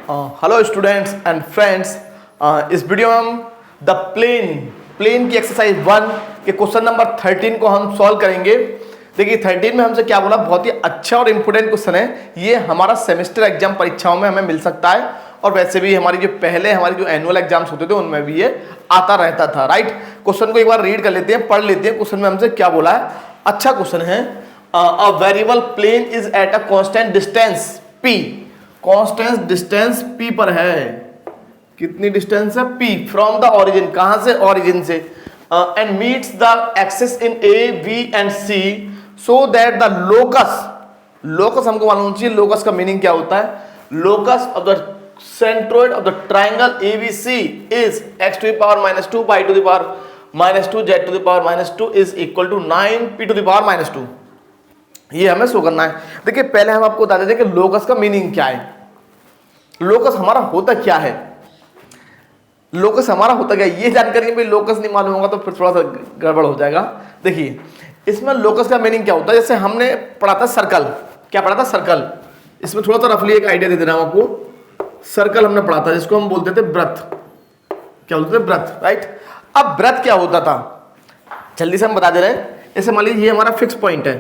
Hello students and friends, इस video में हम द प्लेन की एक्सरसाइज 1 के क्वेश्चन नंबर 13 को हम सॉल्व करेंगे। देखिए 13 में हमसे क्या बोला, बहुत ही अच्छा और इम्पोर्टेंट क्वेश्चन है। ये हमारा सेमेस्टर एग्जाम परीक्षाओं में हमें मिल सकता है और वैसे भी हमारी जो एनुअल एग्जाम्स होते थे उनमें भी ये आता रहता था। राइट, क्वेश्चन को एक बार रीड कर लेते हैं, पढ़ लेते हैं। क्वेश्चन में हमसे क्या बोला है, अच्छा क्वेश्चन है। A variable plane is at a constant distance p, constant distance p पर है। कितनी डिस्टेंस है? p फ्रॉम द ओरिजिन, कहां से? ओरिजिन से। And meets the axis in a b and c so that the locus हमको मालूम चाहिए। लोकस का मीनिंग क्या होता है? Locus of the centroid of the triangle ABC is x to the power -2 y to the power -2 z to the power -2 is equal to 9p to the power -2। ये हमें show करना है। देखिए पहले हम आपको बता देते हैं कि लोकस का मीनिंग क्या है। लोकस हमारा होता क्या है? लोकस हमारा होता क्या है, ये जानकारी भी लोकस नहीं मालूम होगा तो फिर थोड़ा सा गड़बड़ हो जाएगा। देखिए इसमें लोकस का मीनिंग क्या होता है, जैसे हमने पढ़ा था सर्कल। क्या पढ़ा था? सर्कल। इसमें थोड़ा सा रफली एक आइडिया दे दे रहा हूं आपको। सर्कल हमने पढ़ा था जिसको हम बोलते थे वृत्त। क्या बोलते थे? वृत्त। राइट, अब वृत्त क्या होता था जल्दी से हम बता दे रहे हैं। जैसे मान लीजिए ये हमारा फिक्स पॉइंट है।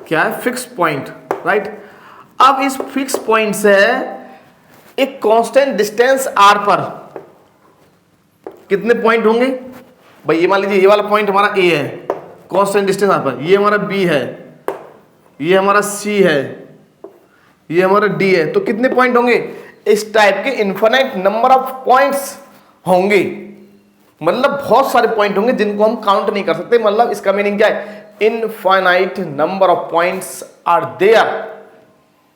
क्या है? Fix point. राइट, अब इस फिक्स पॉइंट से एक कांस्टेंट डिस्टेंस r पर कितने पॉइंट होंगे भाई? ये मान लीजिए ये वाला पॉइंट हमारा a है, कांस्टेंट डिस्टेंस r पर। ये हमारा b है, ये हमारा c है, ये हमारा d है। तो कितने पॉइंट होंगे? इस टाइप के इनफिनिट नंबर ऑफ पॉइंट्स होंगे। मतलब बहुत सारे पॉइंट होंगे जिनको हम काउंट नहीं कर सकते। मतलब इसका मीनिंग क्या है? Infinite number of points are there.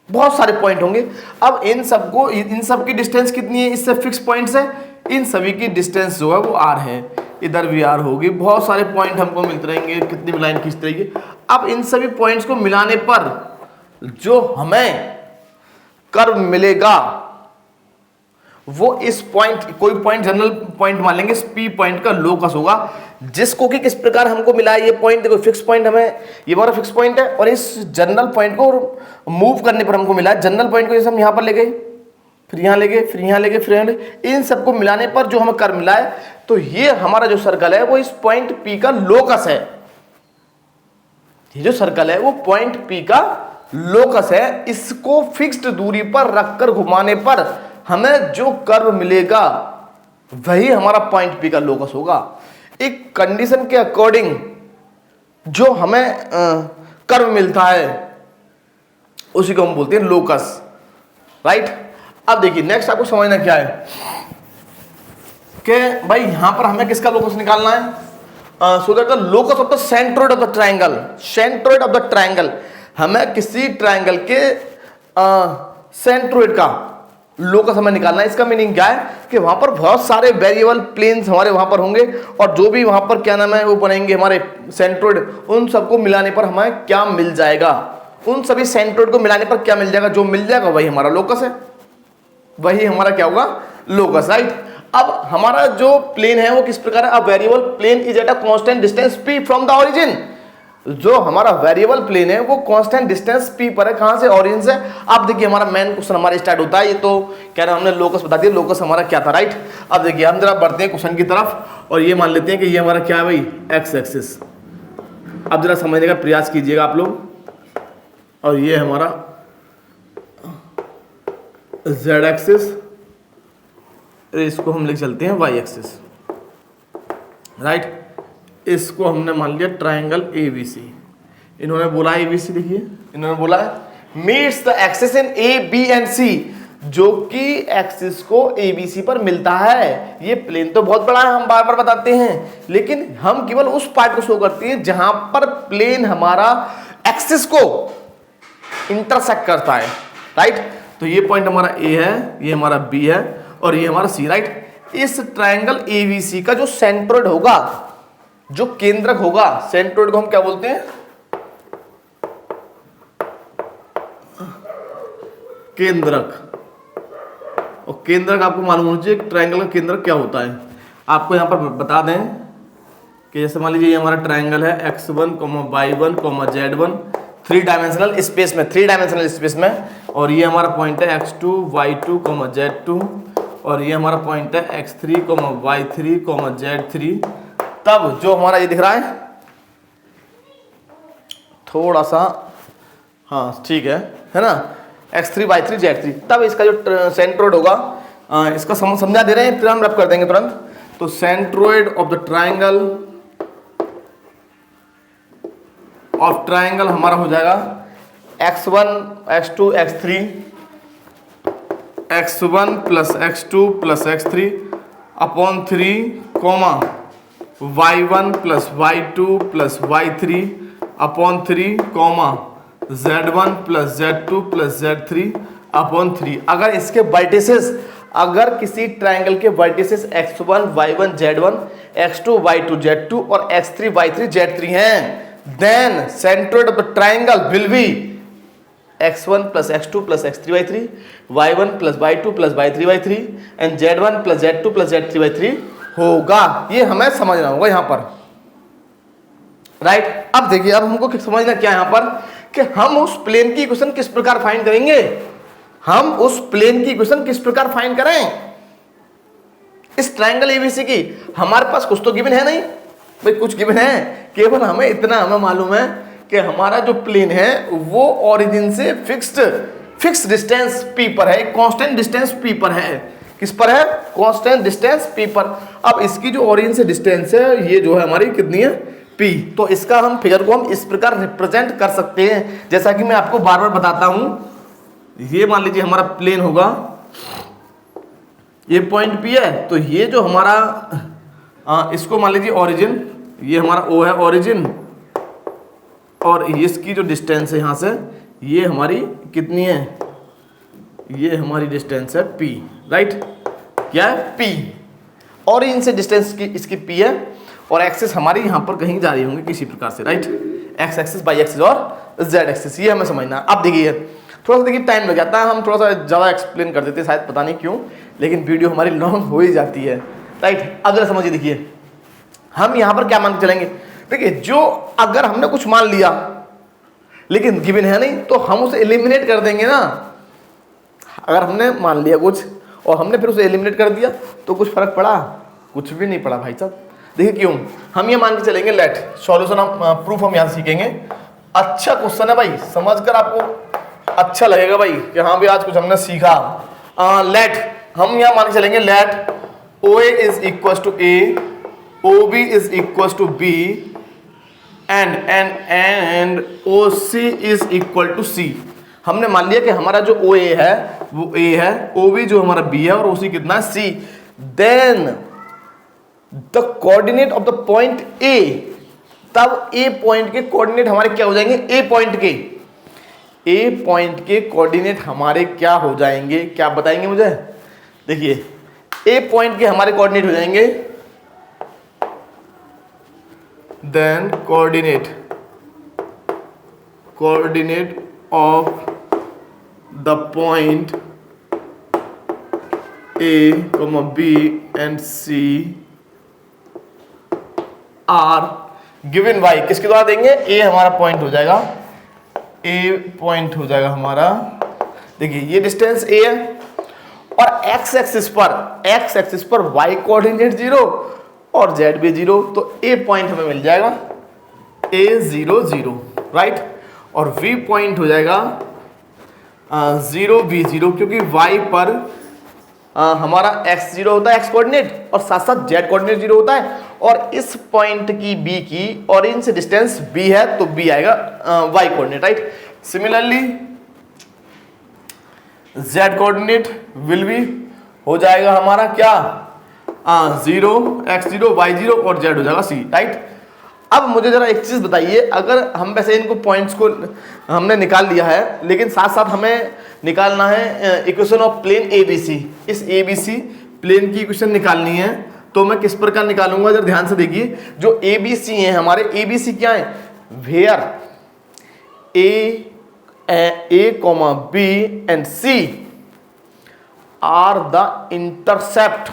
बहुत सारे पॉइंट होंगे। अब इन सब की डिस्टेंस कितनी है इससे? फिक्स पॉइंट से इन सभी की डिस्टेंस जो है वो r है। इधर भी r होगी। बहुत सारे पॉइंट हमको मिलते रहेंगे, कितनी भी लाइन खींचते रहेंगे। अब इन सभी पॉइंट्स को मिलाने पर जो हमें कर्व मिलेगा वो इस पॉइंट, कोई पॉइंट जनरल पॉइंट मान लेंगे, इस P पॉइंट का लोकस होगा। जिसको कि किस प्रकार हमको मिला है ये पॉइंट? देखो फिक्स पॉइंट हमें, ये हमारा फिक्स पॉइंट है और इस जनरल पॉइंट को मूव करने पर हमको मिला है। जनरल पॉइंट को जैसे हम यहाँ पर ले गए, फिर यहाँ ले गए, फिर यहाँ ले गए, फिर यहाँ ले गए, इन सबको मिलाने पर जो हमें कर्व मिला है, तो ये हमारा जो सर्कल है वो इस पॉइंट P का लोकस है। ये जो सर्कल है वो पॉइंट P का लोकस है। इसको फिक्स्ड दूरी पर रखकर घुमाने पर हमें जो कर्व मिलेगा वही हमारा पॉइंट P का लोकस होगा। एक कंडीशन के अकॉर्डिंग जो हमें कर्व मिलता है उसी को हम बोलते हैं लोकस। राइट, अब देखिए नेक्स्ट आपको समझना क्या है कि भाई यहां पर हमें किसका लोकस निकालना है? So that the locus of the centroid of the triangle, centroid of the triangle, हमें किसी ट्राइंगल के सेंट्रोइड का लोकस हमें निकालना है। इसका मीनिंग क्या है कि वहां पर बहुत सारे वेरिएबल प्लेन्स हमारे वहां पर होंगे और जो भी वहां पर क्या नाम है वो बनेंगे हमारे सेंट्रोइड, उन सबको मिलाने पर हमें क्या मिल जाएगा? उन सभी सेंट्रोइड को मिलाने पर क्या मिल जाएगा? जो मिल जाएगा वही हमारा लोकस है, वही हमारा क्या होगा? लोकस। राइट, अब हमारा जो प्लेन है वो किस प्रकार है? A variable plane is at a constant distance p from the origin. जो हमारा वेरिएबल प्लेन है वो कांस्टेंट डिस्टेंस p पर है। कहां से? ओरिजिन से। अब देखिए हमारा मेन क्वेश्चन हमारा स्टार्ट होता है। ये तो क्या नाम, हमने लोकस बता दिया, लोकस हमारा क्या था। राइट, अब देखिए हम जरा बढ़ते हैं क्वेश्चन की तरफ और ये मान लेते हैं कि ये हमारा क्या है भाई? X axis. अब जरा समझने का प्रयास कीजिएगा आप लोग। और ये हमारा z एक्सिस, इसको हम लिख चलते हैं y एक्सिस। राइट, इसको हमने मान लिया ट्राइंगल ABC। इन्होंने बोला ABC, देखिए इन्होंने बोला meets the axis in A B and C, जो कि एक्सिस को ABC पर मिलता है। ये प्लेन तो बहुत बड़ा है, हम बार बार बताते हैं, लेकिन हम केवल उस पार्ट को शो करते हैं जहां पर प्लेन हमारा एक्सिस को इंटरसेक्ट करता है। राइट, तो ये पॉइंट हमारा A है, ये हमारा B है और ये हमारा C। राइट, इस ट्राइंगल ABC का जो सेंट्रोइड होगा, जो केंद्रक होगा, सेंट्रोइड को हम क्या बोलते हैं? केंद्रक। और केंद्रक आपको मालूम होना चाहिए ट्राइंगल का केंद्रक क्या होता है। आपको यहां पर बता दें कि जैसे मान लीजिए ये हमारा ट्राइंगल है x1, y1, z1, 3 dimensional space में, 3 डायमेंशनल स्पेस में। और ये हमारा पॉइंट है x2 y2 z2, और ये हमारा पॉइंट है x3 y3 z3। तब जो हमारा ये दिख रहा है थोड़ा सा, हाँ ठीक है ना, x3 y3 z3, तब इसका जो सेंट्रोइड होगा, इसका समझा दे रहे हैं, फिर हम रब कर देंगे तुरंत। तो सेंट्रोइड ऑफ द ट्राइंगल हमारा हो जाएगा x1 x2 x3, x1 plus x2 plus x3 upon 3 comma y1 plus y2 plus y3 upon 3 comma z1 plus z2 plus z3 upon 3। अगर इसके वर्टिसेस, अगर किसी ट्राइंगल के vertices x1 y1 z1, x2 y2 z2 और x3 y3 z3 हैं, then centroid of the triangle will be x1 plus x2 plus x3 y3, y1 plus y2 plus y3 y3 and z1 plus z2 plus z3 y3 होगा। ये हमें समझना होगा यहाँ पर, right. अब देखिए, अब हमको समझना क्या यहाँ पर कि हम उस प्लेन की इक्वेशन किस प्रकार फाइंड करेंगे, हम उस प्लेन की इक्वेशन किस प्रकार फाइंड करें। इस ट्रायंगल एबीसी की हमारे पास कुछ तो गिवन है नहीं भाई, कुछ गिवन है, केवल हमें इतना हमें मालूम है कि हमारा जो प्लेन है वो ओरिजिन से फिक्स्ड डिस्टेंस p पर है, कांस्टेंट डिस्टेंस p पर है। किस पर है? कांस्टेंट डिस्टेंस p पर। अब इसकी जो ओरिजिन से डिस्टेंस है ये जो है हमारी कितनी है? p। तो इसका हम फिगर को हम इस प्रकार रिप्रेजेंट कर सकते हैं, जैसा कि मैं आपको बार बार बताता हूं। ये मान लीजिए हमारा प्लेन होगा, ये पॉइंट p है, तो ये जो हमारा इसको मान लीजिए ओरिजिन, ये हमारा o है ओरिजिन, और इसकी जो डिस्टेंस है यहाँ से ये हमारी कितनी है? ये हमारी डिस्टेंस है p, राइट। क्या है? p। और इनसे डिस्टेंस की इसकी p है, और एक्सिस हमारी यहाँ पर कहीं जा रही होंगी किसी प्रकार से, right. x axis, y axis और z एक्सिस, ये हमें समझना। अब देखिए थोड़ा सा देखिए टाइम लग जाता है, हम थोड़ा सा ज़्यादा एक्सप्लेन कर देते हैं शायद, पता नहीं क्यों, लेकिन वीडियो हमारी लॉन्ग हो ही जाती है, राइट। अब जरा समझिए, देखिए हम यहाँ पर क्या मान के चलेंगे। देखिए जो अगर हमने कुछ मान लिया लेकिन गिवन है नहीं, तो हम उसे एलिमिनेट कर देंगे ना। अगर हमने मान लिया कुछ और हमने फिर उसे एलिमिनेट कर दिया तो कुछ फर्क पड़ा? कुछ भी नहीं पड़ा भाई साहब। देखिए क्यों, हम ये मान के चलेंगे, लेट सॉल्यूशन हम प्रूफ हम यहाँ सीखेंगे। अच्छा क्वेश्चन है भाई, समझकर आपको अच्छा लगेगा भाई कि हाँ भाई आज कुछ हमने सीखा। लेट हम यहाँ मान के चलेंगे, let OA is equal to A, OB is equal to B and OC is equal to C। हमने मान लिया कि हमारा जो OA है वो A है, OB जो हमारा B है, और OC कितना है? C। Then the coordinate of the point A, तब A पॉइंट के कोऑर्डिनेट हमारे क्या हो जाएंगे? A पॉइंट के कोऑर्डिनेट हमारे क्या हो जाएंगे? क्या बताएंगे मुझे? देखिए A पॉइंट के हमारे कोऑर्डिनेट हो जाएंगे, then coordinate of the point A, B and C are given by, किसके द्वारा देंगे? A हमारा पॉइंट हो जाएगा, A पॉइंट हो जाएगा हमारा। देखिए ये डिस्टेंस A है, और x एक्सिस पर y कोऑर्डिनेट 0 और z भी 0, तो A पॉइंट हमें मिल जाएगा A 0 0, राइट। और V पॉइंट हो जाएगा 0 V 0, क्योंकि y पर हमारा x 0 होता है, x कोऑर्डिनेट, और साथ साथ z कोऑर्डिनेट 0 होता है, और इस पॉइंट की B की ओरिजिन से डिस्टेंस B है, तो B आएगा y coordinate, right. Similarly z coordinate will भी हो जाएगा हमारा क्या? 0 x 0 y 0 और z हो जाएगा C, राइट। अब मुझे जरा एक चीज बताइए, अगर हम वैसे इनको पॉइंट्स को हमने निकाल लिया है, लेकिन साथ साथ हमें निकालना है इक्वेशन ऑफ प्लेन ABC। इस ABC प्लेन की इक्वेशन निकालनी है, तो मैं किस प्रकार निकालूंगा? जरा ध्यान से देखिए, जो ABC हैं हमारे, ABC क्या है? Where A, B and C are the intercept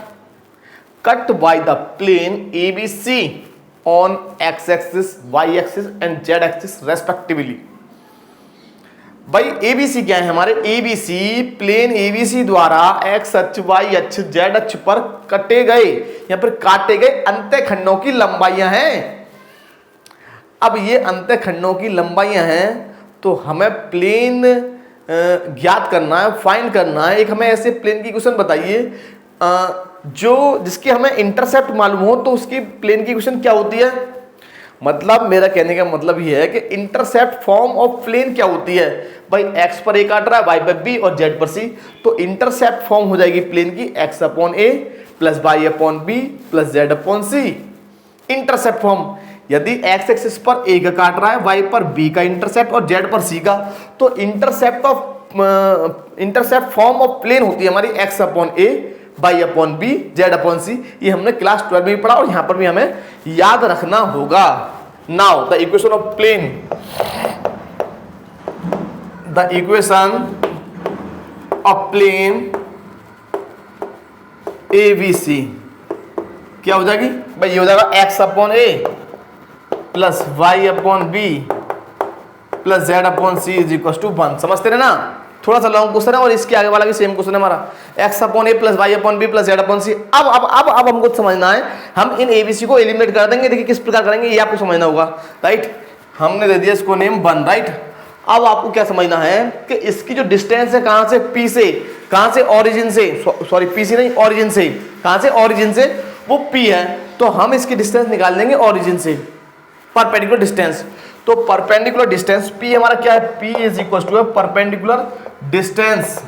cut by the plane ABC on x axis, y axis and z axis respectively। भाई एबीसी क्या है हमारे, एबीसी प्लेन एबीसी द्वारा एक्स अक्ष, वाई अक्ष, जेड अक्ष पर कटे गए या फिर काटे गए अंतःखंडों की लंबाइयां हैं। अब ये अंतःखंडों की लंबाइयां हैं तो हमें प्लेन ज्ञात करना है, फाइंड करना है। एक हमें ऐसे प्लेन की क्वेश्चन बताइए जो जिसके हमें इंटरसेप्ट मालूम हो, तो उसकी प्लेन की क्वेश्चन क्या होती है। मतलब मेरा कहने का मतलब ये है कि इंटरसेप्ट फॉर्म ऑफ प्लेन क्या होती है। भाई एक्स पर ए काट रहा है, वाई पर बी और जेड पर सी, तो इंटरसेप्ट फॉर्म हो जाएगी प्लेन की एक्स अपॉन ए plus Y upon B plus Z upon C. Intercept form, यदि एक्स एक्सिस पर ए का काट रहा है, वाई पर बी का इंटरसेप्ट और जेड पर सी का, तो इंटरसेप्ट फॉर्म ऑफ प्लेन होती है हमारी X upon A, Y upon B, Z upon C. ये हमने क्लास 12 में भी पढ़ा और यहां पर भी हमें याद रखना होगा। Now the equation of plane, the equation of plane A B C क्या हो जाएगी भाई, ये हो जाएगा x upon A plus Y upon B plus Z upon c is equal to 1। समझते रहे ना, थोड़ा सा लॉन्ग क्वेश्चन है और इसके आगे वाला भी सेम क्वेश्चन है हमारा, एक्स अपॉन ए plus Y upon B plus Z upon C. अब हमको समझना है, हम इन एबीसी को एलिमिनेट कर देंगे। देखिए किस प्रकार करेंगे ये आपको समझना होगा, राइट। हमने दे दिया इसको नेम 1, राइट। अब आपको क्या समझना है कि इसकी जो डिस्टेंस है कहां से, पी से, कहां से, ओरिजिन से, सॉरी पी से नहीं, ओरिजिन से, कहां से, ओरिजिन से, वो पी है। तो हम इसकी डिस्टेंस निकाल लेंगे ओरिजिन से, परपेंडिकुलर डिस्टेंस। तो परपेंडिकुलर डिस्टेंस पी हमारा क्या है, p is equal to perpendicular distance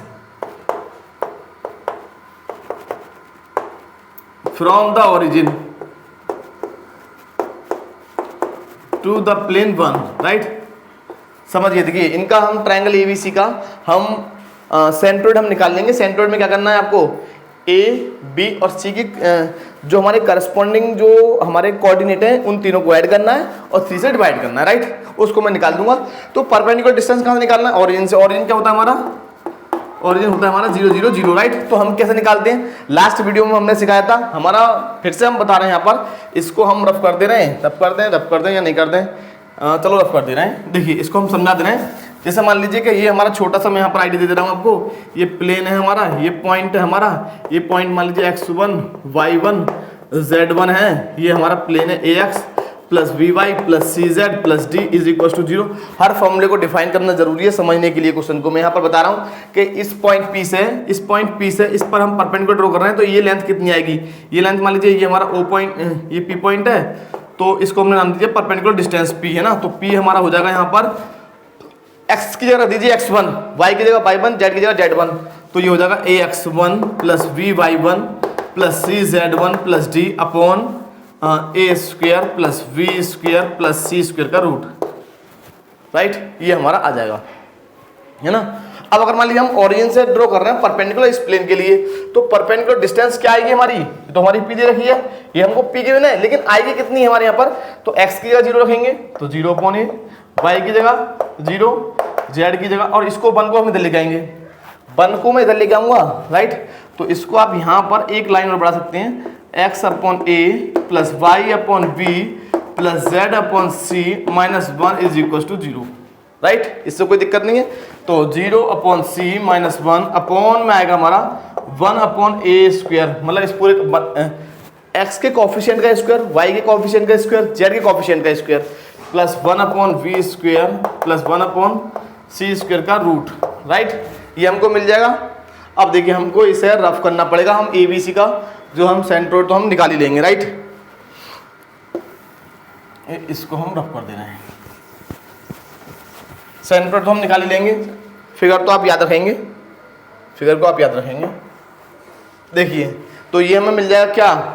from the origin to the plane 1, right. समझिए, देखिए इनका हम ट्रायंगल एबीसी का हम सेंट्रोइड हम निकाल लेंगे। सेंट्रोइड में क्या करना है आपको, ए बी और सी की जो हमारे करस्पॉन्डिंग जो हमारे कोऑर्डिनेट हैं उन तीनों को ऐड करना है और 3 से डिवाइड करना है, राइट। उसको मैं निकाल दूंगा। तो परपेंडिकुलर डिस्टेंस कहां से निकालना है, ओरिजिन से। ओरिजिन क्या होता है हमारा, ओरिजिन होता है हमारा 0 0 0, राइट। तो हम कैसे निकालते हैं, लास्ट वीडियो में हमने सिखाया था हमारा, फिर से हम बता रहे हैं यहाँ पर। इसको हम रफ कर दे रहे हैं, रफ कर दें या नहीं कर दें, चलो रफ कर दे रहे हैं। देखिए इसको हम समझा दे रहे हैं। जैसे मान लीजिए कि ये हमारा छोटा सा मैं यहाँ पर आइडिया दे रहा हूँ आपको, ये प्लेन है हमारा, ये पॉइंट है हमारा, ये पॉइंट मान लीजिए x1 y1 z1 है, ये हमारा प्लेन है ax plus b y plus c z plus d is equal to 0। हर फॉर्मूले को डिफाइन करना जरूरी है समझने के लिए क्वेश्चन को। मैं यहाँ पर बता रहा हूँ कि इस पॉइंट पी से, इस पॉइंट पी से इस पर हम परपेंडिकुलर ड्रॉ कर रहे हैं, तो ये लेंथ कितनी आएगी, ये लेंथ मान लीजिए ये हमारा ओ पॉइंट, ये पी पॉइंट है, तो इसको हमने नाम दीजिए परपेंडिकुलर डिस्टेंस पी है ना। तो पी हमारा हो जाएगा यहाँ पर x की जगह दीजिए x1, y की जगह y1, z की जगह z1, तो ये हो जाएगा ax1 plus vy1 plus cz1 plus d upon a square plus v square plus c square का रूट, राइट। ये हमारा आ जाएगा, है ना। अब अगर मान लीजिए हम ओरिजिन से ड्रॉ कर रहे हैं परपेंडिकुलर इस प्लेन के लिए, तो परपेंडिकुलर डिस्टेंस क्या आएगी हमारी, तो हमारी पी दे रखी है, ये हमको पी के बिना है, लेकिन आएगी कितनी है हमारे यहाँ पर, तो x की जगह 0 रखेंगे तो 0 अपॉन ए, y की जगह 0, z की जगह, और इसको 1 को हम इधर लेके आएंगे, 1 को मैं इधर लेके आऊंगा, राइट। तो इसको आप यहाँ पर एक लाइन और बढ़ा सकते हैं, x upon A plus Y upon B plus Z upon c minus 1 is equal to 0, right. इससे कोई दिक्कत नहीं है। तो 0 अपॉन सी माइनस 1 अपॉन में आएगा हमारा 1 अपॉन ए स्क्वायर, मतलब इस पूरे x के कोफिशिएंट का स्क्वायर, y के कोफिशिएंट का स्क्वायर, z के कोफिशिएंट का square, plus 1 upon b square plus 1 upon c square का रूट, राइट। ये हमको मिल जाएगा। अब देखिए हमको इसे रफ करना पड़ेगा, हम ए बी सी का जो हम सेंट्रोइड तो हम निकाल ही लेंगे, राइट। इसको हम रफ कर दे रहे हैं, सेंट्रोइड तो हम निकाल ही लेंगे, फिगर तो आप याद रखेंगे, फिगर को आप याद रखेंगे। देखिए तो ये हमें मिल जाएगा क्या,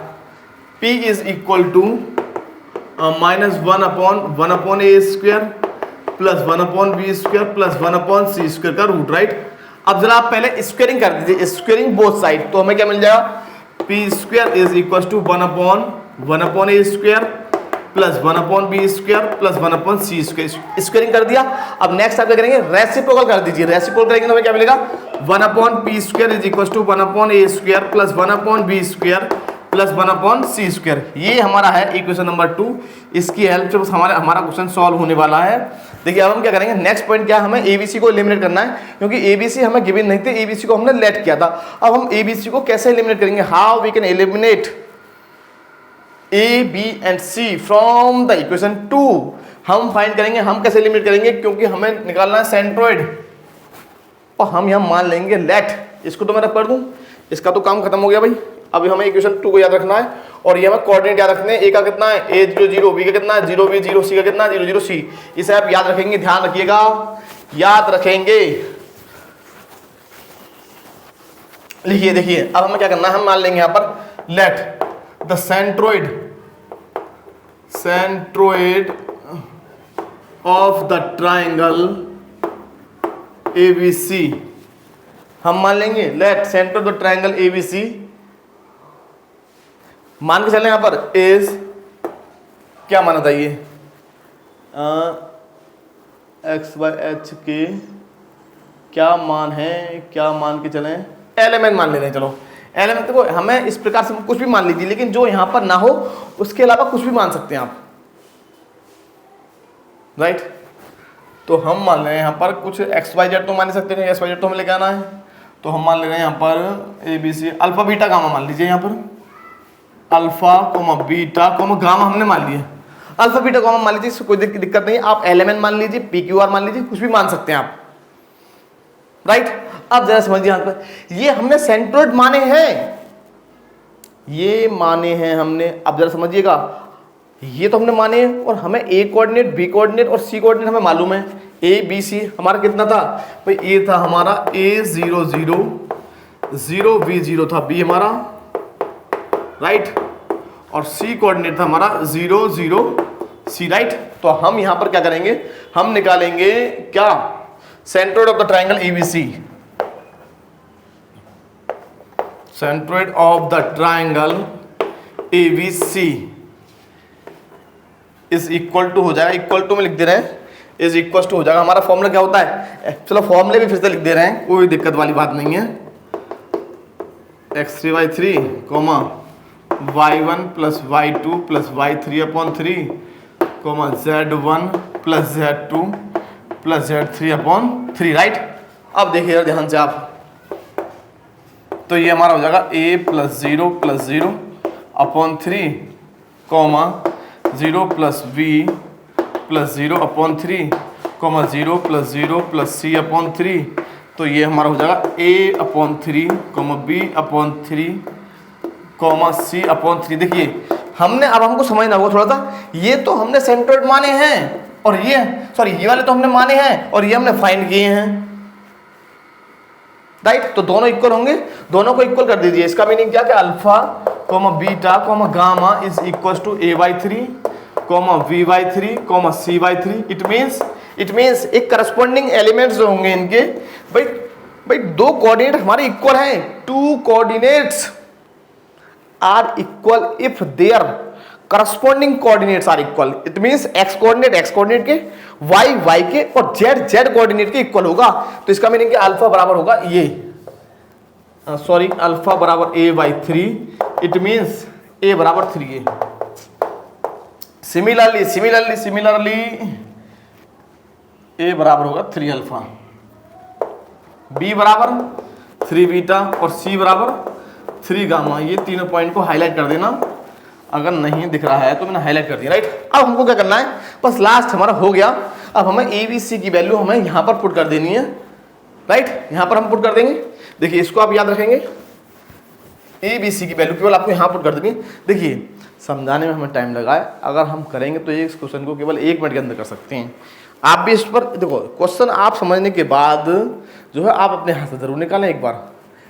P is equal to minus 1 upon a square plus 1 upon b square plus 1 upon c square का रूट, राइट। अब जरा आप पहले स्क्वायरिंग कर दीजिए, स्क्वायरिंग बोथ साइड, तो हमें क्या मिल जाएगा, p square is equal to 1 upon a square plus 1 upon b square plus 1 upon c square. Squaring कर दिया। अब नेक्स्ट आप क्या करेंगे, रेसिप्रोकल कर दीजिए। रेसिप्रोकल करेंगे तो हमें क्या मिलेगा, 1 upon p square is equal to 1 upon a square plus 1 upon b square plus 1/c²। ये हमारा है इक्वेशन नंबर 2। इसकी हेल्प से हमारा क्वेश्चन सॉल्व होने वाला है। देखिए अब हम क्या करेंगे, नेक्स्ट पॉइंट क्या है, हमें एबीसी को एलिमिनेट करना है, क्योंकि एबीसी हमें गिवन नहीं थे, एबीसी को हमने लेट किया था। अब हम एबीसी को कैसे एलिमिनेट करेंगे, how we can eliminate a B and c from the equation 2। हम फाइंड करेंगे, हम कैसे एलिमिनेट करेंगे, क्योंकि हमें निकालना है सेंट्रोइड, और हम यहाँ मान लेंगे लेट। इसको तो मैं रख कर दूं, इसका तो काम खत्म हो गया भाई। अभी हमें इक्वेशन 2 को याद रखना है, और ये हमें कोऑर्डिनेट याद रखने हैं। ए का कितना है a0 0, बी का कितना है 0 b 0, सी का कितना है 0 0 c। इसे आप याद रखेंगे, ध्यान रखिएगा, याद रखेंगे। लिखिए, देखिए अब हमें क्या करना है, हम मान लेंगे यहाँ पर let the centroid of the triangle ABC। हम मान लेंगे let centroid of the triangle ABC, मान के चलें यहां पर इज क्या माना था, ये x/h के क्या मान है, क्या मान के चलें, एलिमेंट मान ले रहे हैं। चलो एलिमेंट को हमें इस प्रकार से कुछ भी मान लीजिए, लेकिन जो यहां पर ना हो उसके अलावा कुछ भी मान सकते हैं आप, राइट। तो हम मान रहे हैं यहां पर कुछ XYZ तो मान नहीं सकते, नहीं XYZ तो हमें लेके आना है। तो हम मान ले रहे हैं यहां पर ABC, अल्फा बीटा गामा मान लीजिए, यहां पर alpha comma beta comma gamma हमने मान लिया। अल्फा बीटा गामा मान लीजिए, इससे कोई दिक्कत नहीं, आप एलिमेंट मान लीजिए, PQR मान लीजिए, कुछ भी मान सकते हैं आप, राइट। अब जरा समझिए यहां पर, ये हमने सेंट्रोइड माने हैं, ये माने हैं हमने। अब जरा समझिएगा, ये तो हमने माने हैं, और हमें ए कोऑर्डिनेट, बी कोऑर्डिनेट और सी कोऑर्डिनेट हमें मालूम है। ए बी सी हमारा कितना था भाई, ए था हमारा A0 0, 0 B 0 था बी हमारा, राइट, और सी कोऑर्डिनेट था हमारा 0 0 C, राइट। तो हम यहां पर क्या करेंगे, हम निकालेंगे क्या, centroid of the triangle ABC, centroid of the triangle ABC is equal to हो जाएगा, इक्वल टू में लिख दे रहे हैं, इज इक्वल टू हो जाएगा। हमारा फॉर्मूला क्या होता है, चलो फॉर्मूले भी फिर से लिख दे रहे हैं, कोई दिक्कत वाली बात नहीं है। x3y3 comma y1 plus y2 plus y3/3 comma z1 plus z2 plus z3/3, right. अब देखिए ध्यान से आप, तो ये हमारा हो जाएगा a plus 0 plus 0/3 comma 0 plus b plus 0/3 comma 0 plus 0 plus c/3। तो ये हमारा हो जाएगा a/3 coma b/3 coma c/3। देखिए हमने, अब हमको समझना होगा थोड़ा सा, ये तो हमने सेंट्रोइड माने हैं, और ये सॉरी ये वाले तो हमने माने हैं, और ये हमने फाइंड किए हैं, राइट। तो दोनों इक्वल होंगे, दोनों को इक्वल कर दीजिए। इसका मीनिंग क्या, कि alpha comma beta comma gamma is equal to a/3 comma v/3 comma c/3। It means एक करस्पॉन्डिंग एलिमेंट्स जो होंगे इनके, भाई दो कोऑर्डिनेट हमारे इक्वल हैं, two coordinates are equal if their corresponding coordinates are equal. It means x coordinate के, y के, और z कोऑर्डिनेट के इक्वल होगा। तो इसका मीनिंग कि अल्फा बराबर होगा ये, सॉरी अल्फा बराबर a/3, इट मींस a बराबर 3a। सिमिलरली a बराबर होगा 3 अल्फा, b बराबर 3 बीटा, और c बराबर 3 गामा। ये तीनों पॉइंट को हाईलाइट कर देना, अगर नहीं दिख रहा है तो मैंने हाईलाइट कर दिया, राइट। अब हमको क्या करना है, बस लास्ट हमारा हो गया। अब हमें ABC की वैल्यू हमें यहाँ पर पुट कर देनी है, राइट। यहाँ पर हम पुट कर देंगे। देखिए इसको आप याद रखेंगे, ABC की वैल्यू केवल आपको यहाँ पुट कर देनी है। देखिए समझाने में हमें टाइम लगा है, अगर हम करेंगे तो ये इस क्वेश्चन को केवल 1 मिनट के अंदर कर सकते हैं। आप भी इस पर देखो, क्वेश्चन आप समझने के बाद जो है आप अपने हाथ से जरूर निकालें एक बार,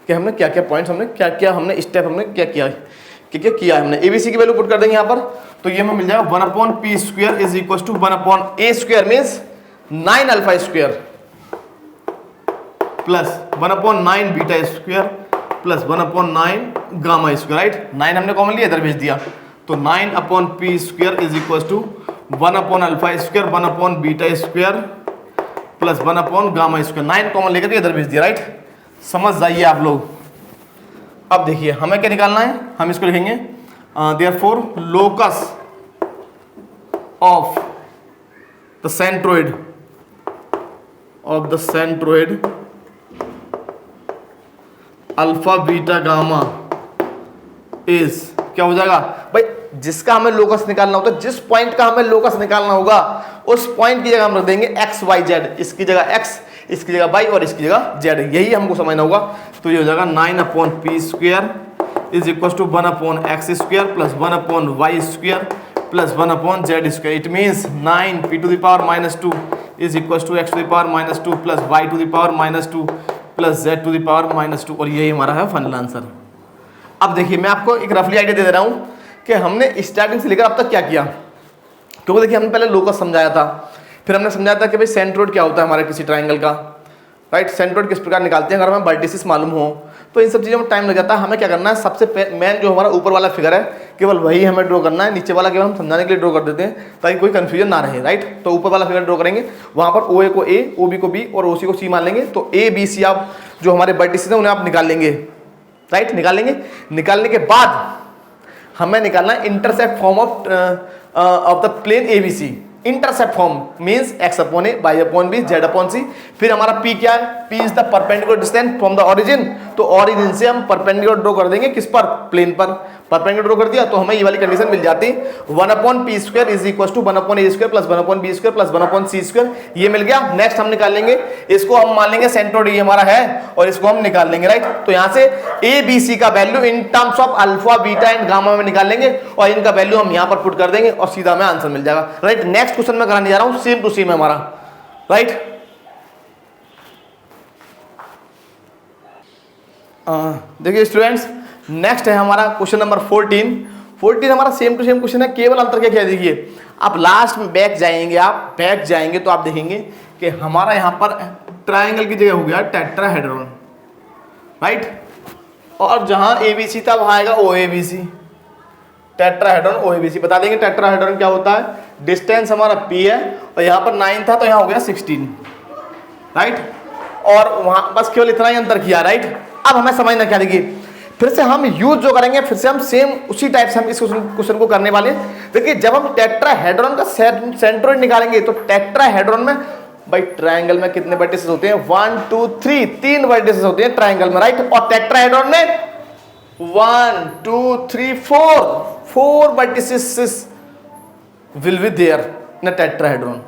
कि हमने क्या क्या पॉइंट्स, हमने क्या क्या हमने स्टेप, हमने क्या किया हमने। ABC की वैल्यू पुट कर देंगे यहाँ पर, तो ये हमें मिल जाएगा 1/p² is equal to 1/a² means 9 alpha square plus 1/9 beta square plus 1/9 gamma square, right. 9 हमने कॉमन लिया, इधर भेज दिया, तो 9/p² is equal to 1/α² 1/β² plus 1/गामा²। 9 कॉमन लेकर के इधर भेज दिया, राइट। समझ जाइए आप लोग। अब देखिए हमें क्या निकालना है, हम इसको लिखेंगे therefore locus of the centroid alpha beta gamma is, क्या हो जाएगा भाई, जिसका हमें लोकस निकालना होता है, जिस पॉइंट का हमें लोकस निकालना होगा उस पॉइंट की जगह हम रख देंगे एक्स वाई जेड, इसकी जगह एक्स, इसकी जगह वाई और इसकी जगह जेड, यही हमको समझना होगा। तो ये हो जाएगा 9/p² is equal to 1/x² plus 1/y² plus 1/z²। It means 9p⁻² is equal to x⁻² plus y⁻² plus z⁻², और यही हमारा है फाइनल आंसर। अब देखिए मैं आपको एक रफली आइडिया दे दे रहा हूँ कि हमने स्टार्टिंग से लेकर अब तक क्या किया, क्योंकि देखिए हमने पहले लोकस समझाया था, फिर हमने समझाया था कि भाई सेंट्रोइड क्या होता है हमारे किसी ट्राइंगल का, राइट, सेंट्रोइड किस प्रकार निकालते हैं, अगर हमें वर्टिसेस मालूम हो तो इन सब चीज़ों में टाइम लग जाता है। हमें क्या करना है, सबसे मेन जो हमारा ऊपर वाला फिगर है केवल वही हमें ड्रॉ करना है, नीचे वाला केवल हम समझाने के लिए ड्रॉ कर देते हैं ताकि कोई कंफ्यूजन ना रहे, राइट। तो ऊपर वाला फिगर ड्रॉ करेंगे, वहाँ पर ओ ए को ए, ओ बी को बी और ओ सी को सी मान लेंगे। तो ए बी सी आप जो हमारे वर्टिसेस हैं उन्हें आप निकाल लेंगे, राइट, निकालने के बाद हमें निकालना है intercept form of the plane A B c. Intercept form means x/a, y/b, z/c। फिर हमारा p क्या है, p is the perpendicular distance from the origin. तो ओरिजिन से हम परपेंडिकुलर ड्रॉ कर देंगे, किस पर, प्लेन पर। परपेंडिकुलर ड्रॉ कर दिया तो हमें ये वाली कंडीशन मिल जाती, 1/p² is equal to 1/a² plus 1/b² plus 1/c², ये मिल गया। नेक्स्ट हम निकाल लेंगे, इसको हम मान लेंगे सेंट्रोइड ये हमारा है और इसको हम निकाल लेंगे, राइट। तो यहाँ से ए बी सी का value in terms of alpha beta and gamma में निकाल लेंगे और इनका वैल्यू हम यहाँ पर पुट कर देंगे और सीधा हमें आंसर मिल जाएगा, राइट। नेक्स्ट क्वेश्चन में कराने जा रहा हूँ, सेम टू सेम है हमारा, राइट। देखिए स्टूडेंट्स, नेक्स्ट है हमारा क्वेश्चन नंबर 14 हमारा सेम टू सेम क्वेश्चन है, केवल अंतर क्या क्या देखिए, आप लास्ट में बैक जाएंगे तो आप देखेंगे कि हमारा यहाँ पर ट्राइंगल की जगह हो गया टेट्राहेड्रॉन, राइट। और जहाँ ABC था वहाँ आएगा OABC, टेट्राहेड्रॉन OABC। बता देंगे टेट्राहेड्रॉन क्या होता है, डिस्टेंस हमारा P है और यहाँ पर 9 था तो यहाँ हो गया 16, राइट। और वहाँ बस केवल इतना ही अंतर किया, राइट। अब हमें समझना क्या, देखिए फिर से हम यूज जो करेंगे, फिर से हम सेम उसी टाइप से हम इस क्वेश्चन को करने वाले हैं। देखिए जब हम टेट्राहेड्रॉन का सेंट्रोइड निकालेंगे तो टेट्राहेड्रॉन में भाई ट्रायंगल में कितने वर्टिसेस होते हैं, 1 2 3, 3 वर्टिसेस होते हैं ट्रायंगल में, राइट। और टेट्राहेड्रॉन में 1 2 3 4 vertices will be there in tetrahedron.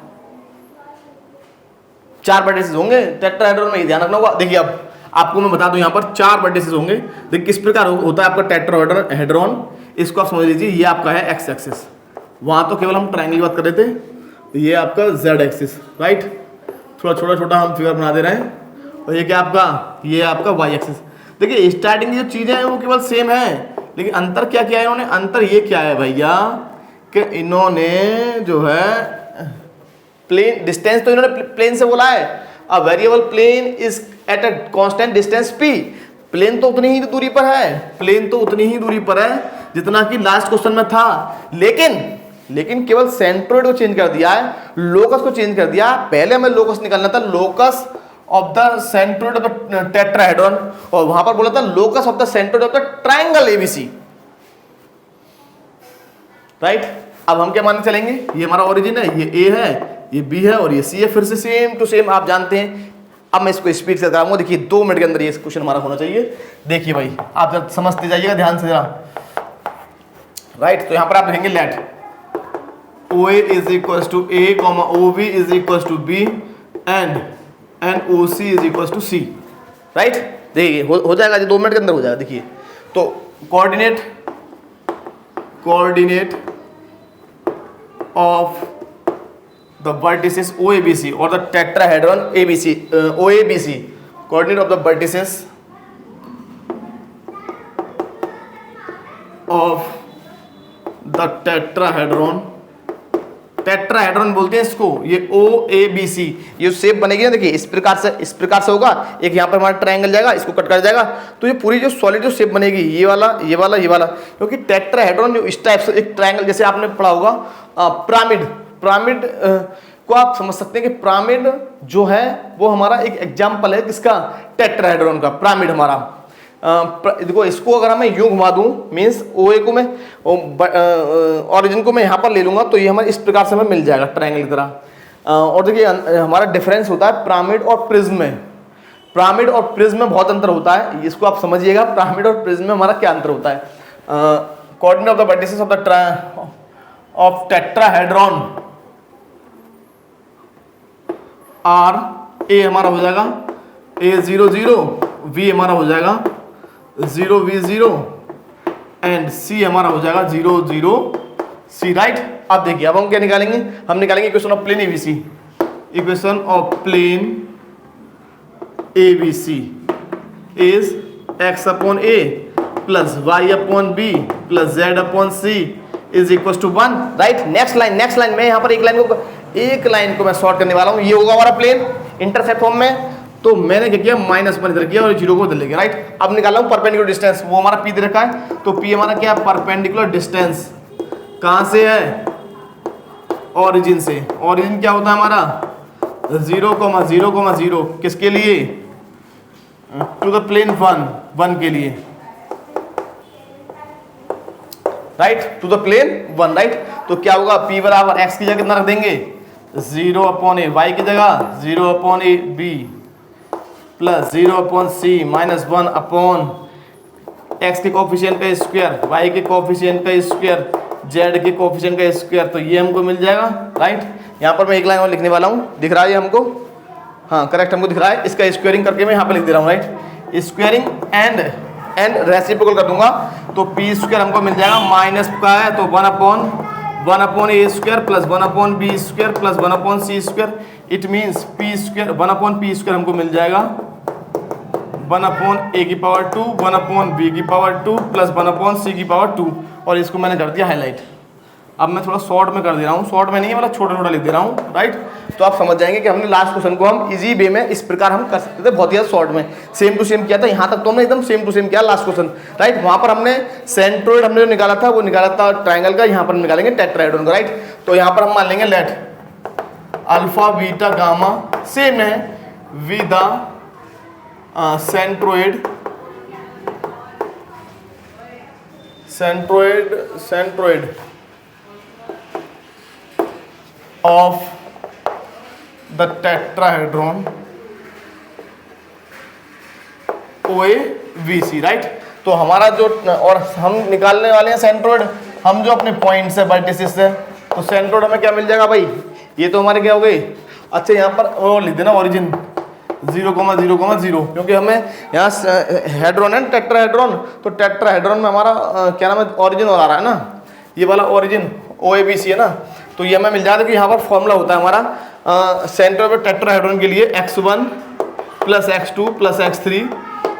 4 vertices होंगे टेट्राहेड्रॉन में, ध्यान रखना होगा। देखिए अब आपको मैं बता दूं, यहाँ पर 4 वर्टिसेस होंगे। देखिए किस प्रकार होता है आपका टेट्राहेड्रॉन, इसको आप समझ लीजिए, ये आपका है एक्स एक्सिस, वहाँ तो केवल हम ट्रायंगल की बात कर रहे थे, ये आपका जेड एक्सिस, राइट। थोड़ा छोटा हम फिगर बना दे रहे हैं। और ये क्या आपका, ये आपका वाई एक्सिस। देखिए स्टार्टिंग की जो चीज़ें हैं वो केवल सेम है, लेकिन अंतर क्या किया है इन्होंने, अंतर ये क्या है भैया कि इन्होंने जो है प्लेन डिस्टेंस तो इन्होंने प्लेन से बोला है, a variable plane is at a constant distance p। Plane तो उतनी ही दूरी पर है, जितना कि लास्ट क्वेश्चन में था, लेकिन केवल सेंट्रोइड को चेंज कर दिया है, लोकस को चेंज कर दिया। पहले हमें लोकस निकालना था, locus of the centroid of the tetrahedron, और वहां पर बोला था locus of the centroid of the triangle ABC, right. अब हम क्या मानने चलेंगे, ये हमारा ओरिजिन है, ये ए है, ये बी है और ये सी है। फिर से सेम टू सेम आप जानते हैं। अब मैं इसको स्पीड से कराऊंगा, देखिए 2 मिनट के अंदर ये क्वेश्चन हमारा होना चाहिए। देखिए भाई आप जब समझते जाइएगा ध्यान से जरा, राइट। तो यहाँ पर आप लिखेंगे let OA is equal to A, OB is equal to B and OC is equal to C, right. देखिए हो जाएगा, 2 मिनट के अंदर हो जाएगा। देखिए तो coordinate of the vertices OABC or the tetrahedron ABC, OABC, coordinate of the vertices of the tetrahedron बोलते हैं इसको, ये OABC। ये शेप बनेगी ना, देखिए इस प्रकार से होगा, एक यहाँ पर हमारा ट्रायंगल जाएगा, इसको कट कर जाएगा, तो ये पूरी जो सॉलिड जो शेप बनेगी, ये वाला, क्योंकि टेट्राहेड्रॉन जो इस टाइप से एक ट्रायंगल, जैसे आपने पढ़ा होगा पिरामिड को आप समझ सकते हैं कि पिरामिड जो है वो हमारा एक एग्जाम्पल है किसका, टेट्राहेड्रॉन का। पिरामिड हमारा देखो इसको अगर मैं यूं घुमा दूं मीन्स ओ ए को मैं ऑरिजिन को मैं यहाँ पर ले लूंगा तो ये हमें इस प्रकार से हमें मिल जाएगा ट्रायंगल की तरह। और देखिए हमारा डिफरेंस होता है पिरामिड और प्रिज्म में। पिरामिड और प्रिज्म में बहुत अंतर होता है, इसको आप समझिएगा। पिरामिड और प्रिज्म में हमारा क्या अंतर होता है? Coordinate of the vertices of tetrahedron are A हमारा हो जाएगा A0 0, V हमारा हो जाएगा 0 V 0 एंड C हमारा हो जाएगा 0 0 C, राइट। अब देखिए अब हम क्या निकालेंगे? हम निकालेंगे equation of plane ABC। Equation of plane ABC is x upon A plus y upon B plus z upon C is equal to 1, right. Next line मैं यहाँ पर एक लाइन को मैं शॉर्ट करने वाला हूँ। ये होगा हमारा प्लेन इंटरसेप्ट फॉर्म में, तो मैंने क्या किया -1 इधर किया और 0 को इधर ले गया, राइट। अब निकाला हूँ परपेंडिकुलर डिस्टेंस, वो हमारा P दे रखा है, तो P हमारा क्या है? Perpendicular distance. कहाँ से है? ऑरिजिन से। ऑरिजिन क्या होता है हमारा? 0,0,0 किसके लिए? टू द प्लेन 1 के लिए, right, to the plane 1, right. तो क्या होगा? P बराबर x की जगह कितना रख देंगे? 0 अपॉन ए, y की जगह 0 upon a b plus 0 upon c minus 1 upon x के कोफिशिएंट का स्क्वायर, y के कोफिशिएंट का स्क्वायर, z के कोफिशिएंट का स्क्वायर, तो ये हमको मिल जाएगा, राइट। यहाँ पर मैं एक लाइन और लिखने वाला हूँ, दिख रहा है ये हमको? हाँ करेक्ट, हमको दिख रहा है। इसका स्क्वायरिंग करके मैं यहाँ पे लिख दे रहा हूँ, राइट। स्क्वायरिंग एंड रेसिप्रोकल कर दूंगा तो पी स्क्वायर हमको मिल जाएगा माइनस का है तो 1 upon a square plus 1 upon b square plus 1 upon c square. It means p square 1 upon p square हमको मिल जाएगा 1 अपॉन ए की पावर 2 1 अपॉन बी की पावर 2 प्लस 1 अपॉन सी की पावर 2, और इसको मैंने कर दिया हाईलाइट। अब मैं थोड़ा शॉर्ट में कर दे रहा हूँ, शॉर्ट में नहीं है मतलब छोटा छोटा लिख दे रहा हूँ, राइट। तो आप समझ जाएंगे कि हमने लास्ट क्वेश्चन को हम इजी वे में इस प्रकार हम कर सकते थे, बहुत ही शॉर्ट में सेम टू सेम किया था। यहाँ तक तो हमने एकदम सेम टू सेम किया लास्ट क्वेश्चन, राइट। वहाँ पर हमने सेंट्रोइड हमने जो निकाला था वो निकाला था ट्राइंगल का, यहाँ पर हम निकालेंगे टेट्राहेड्रॉन का, राइट। तो यहाँ पर हम मान लेंगे let alpha beta gamma same है with the centroid of the tetrahedron OAVC, right. तो हमारा जो और हम निकालने वाले हैं सेंट्रोइड, हम जो अपने पॉइंट से वर्टिसेस से, तो सेंट्रोइड हमें क्या मिल जाएगा भाई? ये तो हमारे क्या हो गए? अच्छा यहाँ पर वो लिख देना ओरिजिन 0,0,0, क्योंकि हमें यहाँ हेड्रॉन है टेट्राहेड्रॉन, तो टेट्राहेड्रॉन में हमारा क्या नाम है? ओरिजिन और आ रहा है ना, ये वाला ओरिजिन OABC है ना, तो ये हमें मिल जाएगा कि यहाँ पर फॉर्मूला होता है हमारा सेंटर ऑफ टेट्राहेड्रॉन के लिए x1 plus x2 plus x3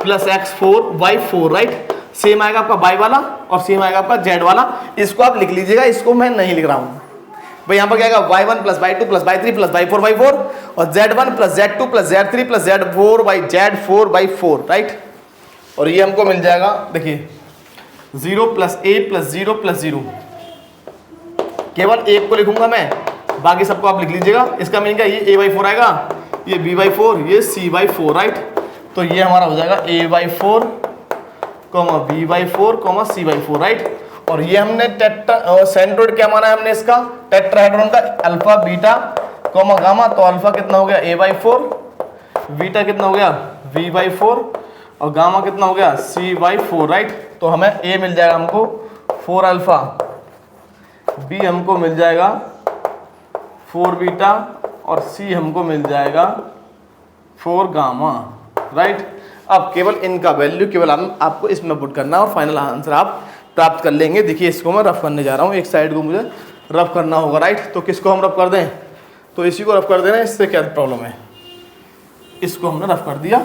plus x4 y4, right. Same आएगा आपका y वाला और सेम आएगा आपका z वाला। इसको आप लिख लीजिएगा, इसको मैं नहीं लिख रहा हूँ भाई। यहाँ पर क्या आएगा? y1 plus y2 plus y3 plus y4 और z1 plus z2 plus z3 plus z4 y4, right. और ये हमको मिल जाएगा, देखिए 0 प्लस a प्लस 0 प्लस 0, केवल एक को लिखूंगा मैं, बाकी सबको आप लिख लीजिएगा। इसका मीनिंग क्या? ये a/4 आएगा, ये b/4, ये c/4, राइट। तो ये हमारा हो जाएगा a/4, b/4, c/4, राइट। और ये हमने सेंट्रोइड क्या माना है हमने इसका? टेट्राहेड्रॉन का अल्फा बीटा गामा। तो अल्फा कितना हो गया? a/4, बीटा कितना हो गया? b/4 और गामा कितना हो गया? c/4, right. तो हमें a मिल जाएगा हमको 4 अल्फा, बी हमको मिल जाएगा 4 बीटा और सी हमको मिल जाएगा 4 गामा, राइट। अब केवल इनका वैल्यू केवल आपको इसमें पुट करना और फाइनल आंसर आप प्राप्त कर लेंगे। देखिए इसको मैं रफ करने जा रहा हूँ, एक साइड को मुझे रफ करना होगा, राइट। तो किसको हम रफ कर दें? तो इसी को रफ कर देना, इससे क्या प्रॉब्लम है? इसको हमने रफ कर दिया,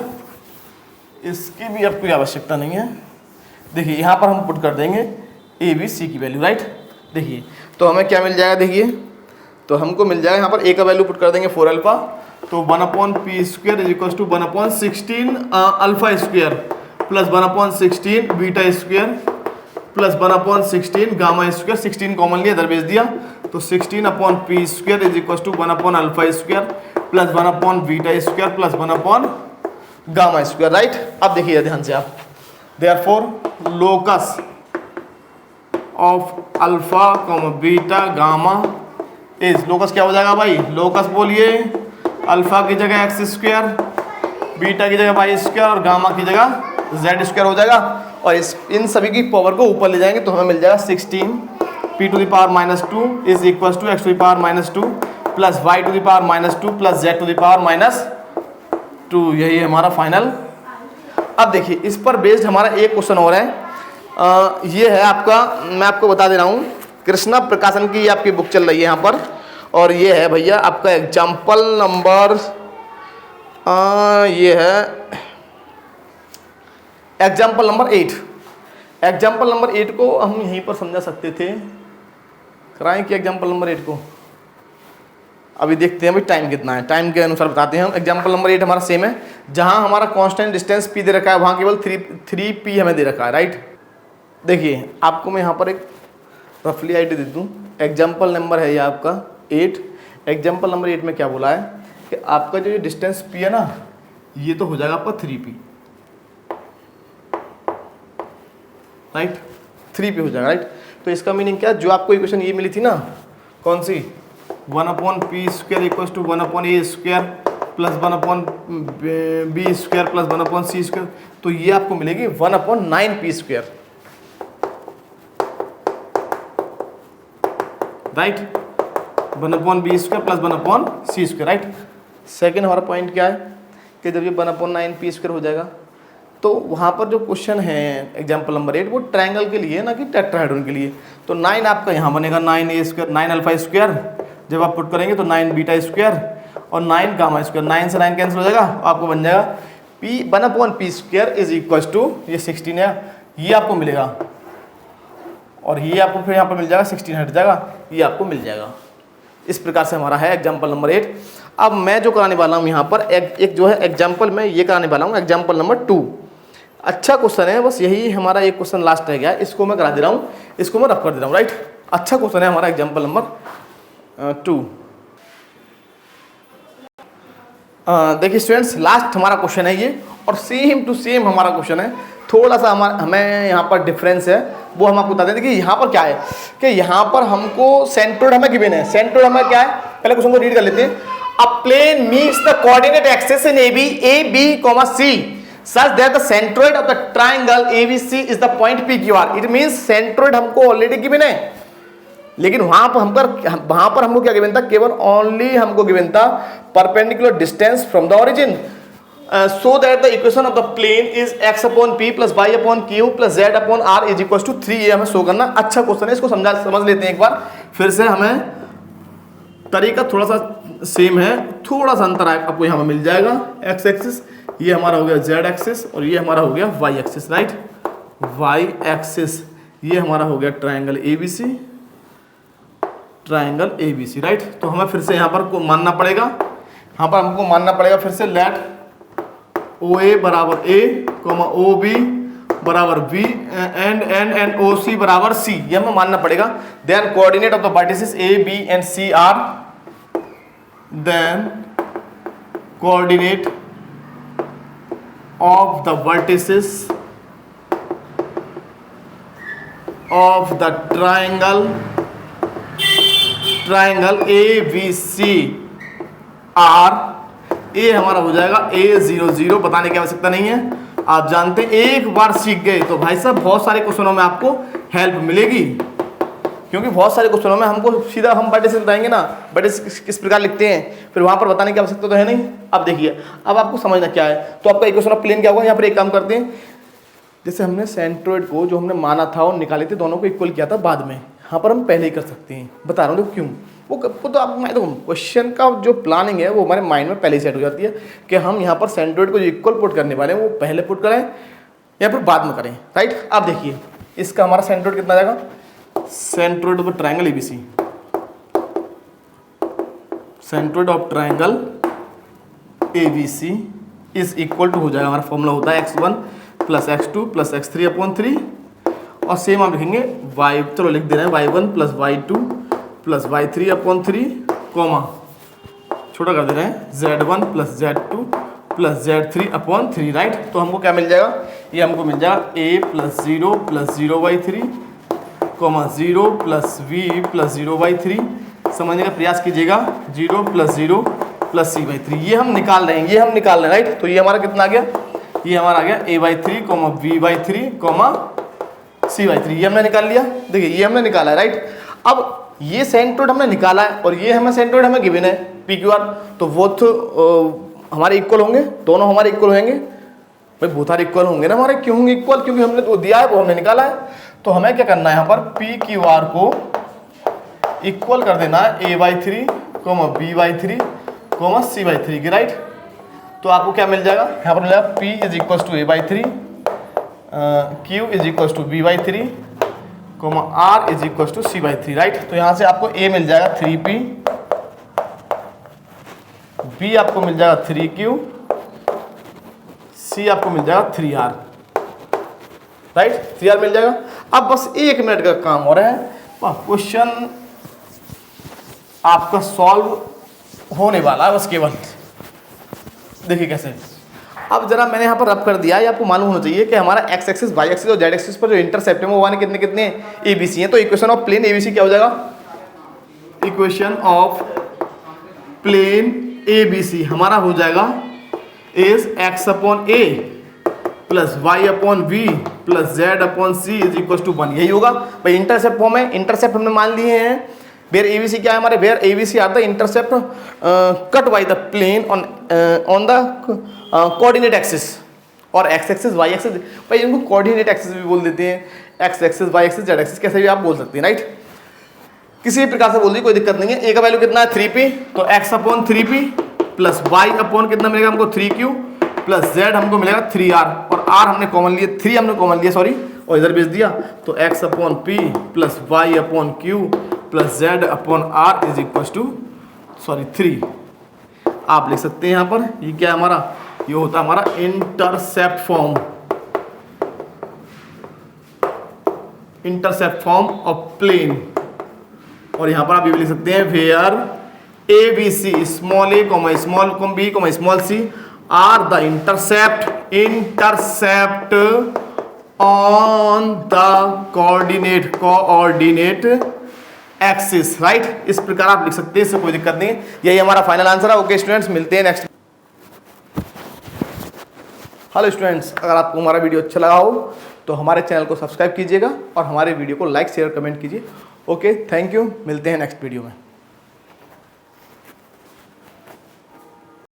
इसकी भी अब कोई आवश्यकता नहीं है। देखिए यहाँ पर हम पुट कर देंगे ABC की वैल्यू, राइट। देखिए तो हमें क्या मिल जाएगा? देखिए तो हमको मिल जाएगा यहाँ पर a का वैल्यू पुट कर देंगे 4 अल्फा, तो 1 upon p square is equal to 1 upon 16 alpha square plus 1 upon 16 beta square plus 1 upon 16 gamma square. 16 common लिया, इधर भेज दिया, तो 16 upon p square is equal to 1 upon alpha square plus 1 upon beta square plus 1 upon gamma square, right. अब देखिए ध्यान से आप therefore locus of alpha beta gamma is, locus क्या हो जाएगा भाई, लोकस बोलिए अल्फा की जगह एक्स स्क्वायर, बीटा की जगह वाई स्क्वायर और गामा की जगह जेड स्क्वायर हो जाएगा। और इन सभी की पावर को ऊपर ले जाएंगे तो हमें मिल जाएगा 16 p to the power minus 2 is equal to x to the power minus 2 plus y to the power minus 2 plus z to the power minus 2। यही है हमारा फाइनल। अब देखिए इस पर बेस्ड हमारा एक क्वेश्चन और है। ये है आपका, मैं आपको बता दे रहा हूँ, कृष्णा प्रकाशन की आपकी बुक चल रही है यहाँ पर, और ये है भैया आपका एग्जाम्पल नंबर, ये है एग्जाम्पल नंबर 8। एग्जाम्पल नंबर 8 को हम यहीं पर समझा सकते थे, कराएं कि एग्जाम्पल नंबर 8 को अभी देखते हैं भाई टाइम कितना है, टाइम के अनुसार बताते हैं हम। एग्जाम्पल नंबर 8 हमारा सेम है, जहां हमारा कांस्टेंट डिस्टेंस p दे रखा है वहां केवल 3p हमें दे रखा है, राइट। देखिए आपको मैं यहाँ पर एक रफली आइडिया दे दूँ। एग्जाम्पल नंबर है ये आपका 8। एग्जाम्पल नंबर 8 में क्या बोला है कि आपका जो डिस्टेंस p है ना, ये तो हो जाएगा आपका 3p, राइट, 3p हो जाएगा, राइट। तो इसका मीनिंग क्या, जो आपको इक्वेशन ये मिली थी ना, कौन सी, 1/p square equals to 1/a square plus 1/b square plus 1/c square, तो ये आपको मिलेगी 1/9p square, right, 1/b square plus 1/c square, right. Second हमारा पॉइंट क्या है कि जब ये 1/9p स्क्वायर हो जाएगा तो वहाँ पर जो क्वेश्चन है एग्जाम्पल नंबर 8 वो ट्रायंगल के लिए ना कि टेट्राहेड्रॉन के लिए, तो 9 आपका यहाँ बनेगा 9a स्क्वायर, 9 अल्फा स्क्वायर, जब आप पुट करेंगे तो 9 बीटा स्क्वायर और 9 गामा स्क्वायर, 9 से 9 कैंसिल हो जाएगा, आपको बन जाएगा p 1/p square is equal to ये 16 है, ये आपको मिलेगा, और ये आपको फिर यहाँ पर मिल जाएगा 16 हट जाएगा, ये आपको मिल जाएगा। इस प्रकार से हमारा है एग्जाम्पल नंबर 8। अब मैं जो कराने वाला हूँ यहाँ पर एक जो है एग्जाम्पल में ये कराने वाला हूँ एग्जाम्पल नंबर 2। अच्छा क्वेश्चन है, बस यही हमारा एक क्वेश्चन लास्ट रह गया, इसको मैं करा दे रहा हूँ, इसको मैं रफ कर दे रहा हूँ, राइट। अच्छा क्वेश्चन है हमारा एग्जाम्पल नंबर 2। देखिए स्टूडेंट्स, लास्ट हमारा क्वेश्चन है ये, और सेम टू सेम हमारा क्वेश्चन है, थोड़ा सा हमें यहाँ पर डिफरेंस है, वो हम आपको बता दें। देखिए यहाँ पर क्या है कि यहाँ पर हमको सेंट्रोइड हमें गिवन है, सेंट्रोइड हमें क्या है, पहले क्वेश्चन को रीड कर लेते हैं। A plane meets the coordinate axis in A B comma C such that the centroid of the triangle ABC is the point PQR। It means centroid हमको ऑलरेडी गिवन है, लेकिन वहां पर हमको क्या गिवन था, केवल ओनली हमको गिवन था perpendicular distance from the origin, so that the equation of the plane is x/p plus y/q plus z/r is equals to 3। ये हमें शो करना। अच्छा क्वेश्चन है, इसको समझ लेते हैं एक बार फिर से। हमें तरीका थोड़ा सा सेम है, थोड़ा सा अंतर आपको यहाँ मिल जाएगा। एक्स एक्सिस ये हमारा हो गया जेड एक्सिस और ये हमारा हो गया y axis, right. Y axis ये हमारा हो गया triangle ABC, triangle ABC, right. तो हमें फिर से यहाँ पर को मानना पड़ेगा, यहाँ पर हमको मानना पड़ेगा फिर से लेट ओ ए बराबर ए, ओ बी बराबर बी एंड ओ सी बराबर सी, ये हमें मानना पड़ेगा। Then coordinate of the vertices A B and C are, then coordinate of the vertices of the triangle ABC R, A हमारा हो जाएगा A00। बताने की आवश्यकता नहीं है, आप जानते हैं, एक बार सीख गए तो भाई साहब बहुत सारे क्वेश्चनों में आपको हेल्प मिलेगी, क्योंकि बहुत सारे क्वेश्चनों में हमको सीधा हम वर्टिसेस बताएंगे ना, वर्टिसेस किस प्रकार लिखते हैं, फिर वहां पर बताने की आवश्यकता तो है नहीं। अब देखिए, अब आपको समझना क्या है, तो आपका इक्वेशन ऑफ प्लेन क्या होगा। यहाँ पर एक काम करते हैं, जैसे हमने सेंट्रोइड को जो हमने माना था और निकाले थे, दोनों को इक्वल किया था बाद में, यहाँ पर हम पहले ही कर सकते हैं। बता रहा हूँ देखो क्यों, वो तो आप मैं तो क्वेश्चन का जो प्लानिंग है वो हमारे माइंड में पहले ही सेट हो जाती है कि हम यहाँ पर सेंट्रोइड को जो इक्वल पुट करने वाले हैं वो पहले पुट करें या फिर बाद में करें, राइट। आप देखिए इसका हमारा सेंट्रोइड कितना जाएगा, centroid of triangle ABC, centroid of triangle ABC is equal to हो जाएगा, हमारा फॉर्मूला होता है x1 plus x2 plus x3/3, और सेम हम लिखेंगे y, चलो लिख दे रहे हैं y1 plus y2 plus y3/3, comma छोटा कर दे रहे हैं z1 plus z2 plus Z3/3, right. तो हमको क्या मिल जाएगा, ये हमको मिल जाएगा a + 0 + 0/3, 0 + v + 0/3, समझने का प्रयास कीजिएगा, 0 + 0 + c/3, ये हम निकाल रहे हैं, राइट। तो ये हमारा कितना आ गया, ये हमारा आ गया a/3, b/3, c/3, ये हमने निकाल लिया। देखिए ये हमने निकाला है, राइट। अब ये सेंट्रोइड हमने निकाला है और ये हमें सेंट्रोइड हमें गिवन है PQR, तो बोथ हमारे इक्वल होंगे, दोनों हमारे इक्वल होंगे भाई, बोथ आर इक्वल होंगे ना हमारे। क्यों होंगे इक्वल, क्योंकि हमने वो दिया है, वो हमने निकाला है। तो हमें क्या करना है, यहाँ पर PQR को इक्वल कर देना है a/3, b/3, c/3 के, राइट। तो आपको क्या मिल जाएगा, यहाँ पर मिल जाएगा P = a/3, Q = b/3, R = c/3, right. तो यहाँ से आपको A मिल जाएगा 3P, B आपको मिल जाएगा 3Q, C आपको मिल जाएगा 3R, राइट। 3R मिल जाएगा। अब बस 1 मिनट का काम हो रहा है, क्वेश्चन आपका सॉल्व होने वाला है बस केवल। देखिए कैसे, अब जरा मैंने यहाँ पर रब कर दिया है, आपको मालूम होना चाहिए कि हमारा x एक्सिस, y एक्सिस और z एक्सिस पर जो इंटरसेप्ट है वो वन कितने कितने ABC हैं। तो इक्वेशन ऑफ प्लेन ABC क्या हो जाएगा, इक्वेशन ऑफ प्लेन ABC हमारा हो जाएगा इज x/a + y/v + z/c = 1, यही होगा भाई। इंटरसेप्ट फॉर्म है, इंटरसेप्ट हमने मान लिए हैं। वेयर ABC क्या है हमारे, where ABC are the intercept cut by the plane on the coordinate axis, और x एक्सिस y एक्सिस, भाई इनको कोऑर्डिनेट एक्सिस भी बोल देते हैं, x axis y axis z axis, कैसे भी आप बोल सकते हैं, राइट। किसी भी प्रकार से बोल दी कोई दिक्कत नहीं है। a का वैल्यू कितना है 3p, तो x/3p + y/ कितना मिलेगा हमको 3q + z हमको मिलेगा 3r, और r हमने कॉमन लिए, 3 हमने कॉमन लिया सॉरी, और इधर भेज दिया। तो x/p + y/q + z/r = 3 आप लिख सकते हैं यहाँ पर। ये क्या है हमारा, ये होता है हमारा इंटरसेप्ट फॉर्म ऑफ प्लेन। और यहाँ पर आप ये भी लिख सकते हैं where ABC small a, small b, small c are the intercept on the coordinate axis, right. इस प्रकार आप लिख सकते हैं, इससे कोई दिक्कत नहीं। यही हमारा फाइनल आंसर है। ओके स्टूडेंट्स, मिलते हैं नेक्स्ट। हेलो स्टूडेंट्स, अगर आपको हमारा वीडियो अच्छा लगा हो तो हमारे चैनल को सब्सक्राइब कीजिएगा और हमारे वीडियो को लाइक शेयर कमेंट कीजिए। ओके, थैंक यू, मिलते हैं नेक्स्ट वीडियो में।